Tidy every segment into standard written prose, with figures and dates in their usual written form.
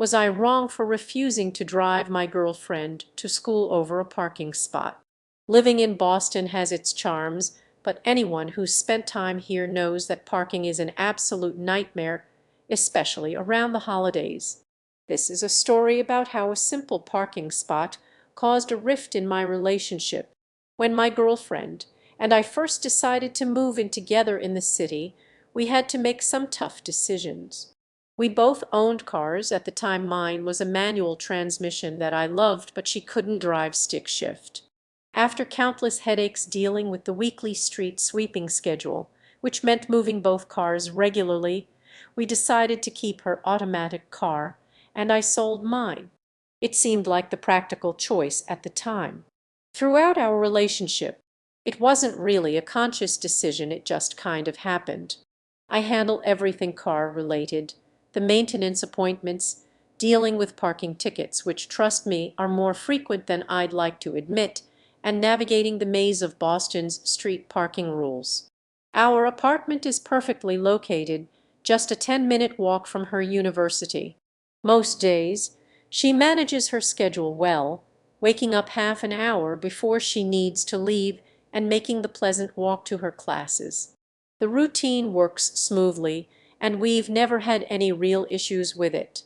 Was I wrong for refusing to drive my girlfriend to school over a parking spot? Living in Boston has its charms, but anyone who's spent time here knows that parking is an absolute nightmare, especially around the holidays. This is a story about how a simple parking spot caused a rift in my relationship. When my girlfriend and I first decided to move in together in the city, we had to make some tough decisions. We both owned cars. At the time, mine was a manual transmission that I loved, but she couldn't drive stick shift. After countless headaches dealing with the weekly street sweeping schedule, which meant moving both cars regularly, we decided to keep her automatic car, and I sold mine. It seemed like the practical choice at the time. Throughout our relationship, it wasn't really a conscious decision, it just kind of happened. I handle everything car related, the maintenance appointments, dealing with parking tickets, which, trust me, are more frequent than I'd like to admit, and navigating the maze of Boston's street parking rules. Our apartment is perfectly located, just a 10-minute walk from her university. Most days, she manages her schedule well, waking up half an hour before she needs to leave and making the pleasant walk to her classes. The routine works smoothly, and we've never had any real issues with it.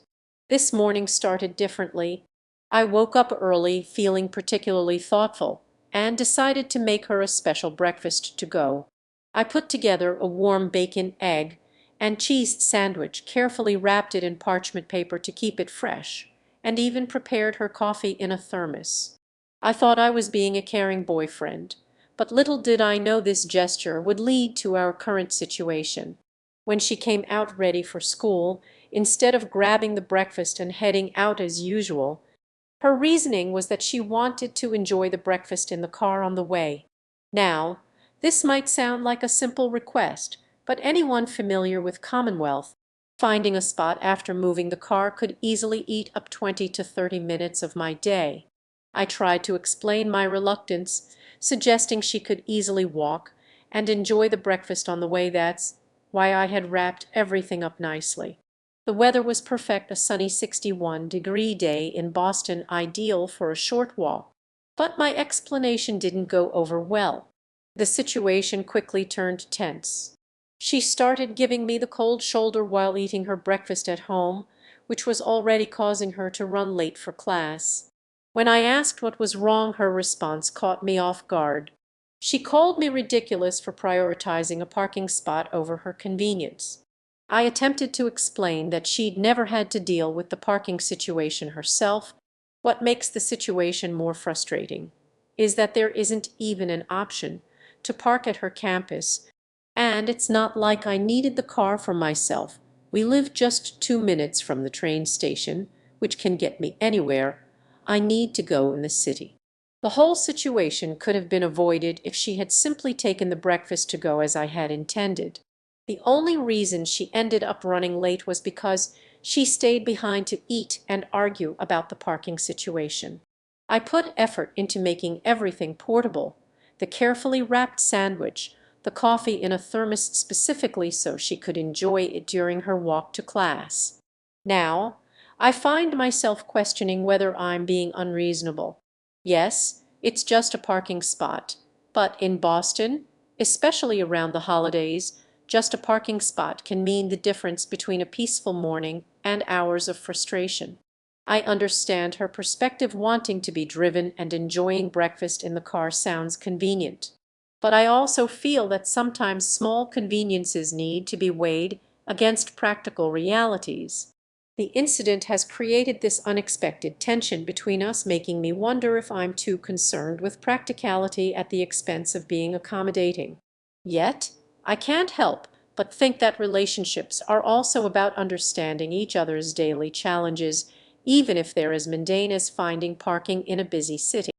This morning started differently. I woke up early, feeling particularly thoughtful, and decided to make her a special breakfast to go. I put together a warm bacon, egg, and cheese sandwich, carefully wrapped it in parchment paper to keep it fresh, and even prepared her coffee in a thermos. I thought I was being a caring boyfriend, but little did I know this gesture would lead to our current situation. When she came out ready for school, instead of grabbing the breakfast and heading out as usual, her reasoning was that she wanted to enjoy the breakfast in the car on the way. Now, this might sound like a simple request, but anyone familiar with Commonwealth, finding a spot after moving the car could easily eat up 20 to 30 minutes of my day. I tried to explain my reluctance, suggesting she could easily walk and enjoy the breakfast on the way. That's why I had wrapped everything up nicely. The weather was perfect, a sunny 61-degree day in Boston, ideal for a short walk. But my explanation didn't go over well. The situation quickly turned tense. She started giving me the cold shoulder while eating her breakfast at home, which was already causing her to run late for class. When I asked what was wrong, her response caught me off guard. She called me ridiculous for prioritizing a parking spot over her convenience. I attempted to explain that she'd never had to deal with the parking situation herself. What makes the situation more frustrating is that there isn't even an option to park at her campus, and it's not like I needed the car for myself. We live just 2 minutes from the train station, which can get me anywhere I need to go in the city. The whole situation could have been avoided if she had simply taken the breakfast to go as I had intended. The only reason she ended up running late was because she stayed behind to eat and argue about the parking situation. I put effort into making everything portable, the carefully wrapped sandwich, the coffee in a thermos specifically so she could enjoy it during her walk to class. Now, I find myself questioning whether I'm being unreasonable. Yes, it's just a parking spot, but in Boston, especially around the holidays, just a parking spot can mean the difference between a peaceful morning and hours of frustration. I understand her perspective. Wanting to be driven and enjoying breakfast in the car sounds convenient. But I also feel that sometimes small conveniences need to be weighed against practical realities. The incident has created this unexpected tension between us, making me wonder if I'm too concerned with practicality at the expense of being accommodating. Yet, I can't help but think that relationships are also about understanding each other's daily challenges, even if they're as mundane as finding parking in a busy city.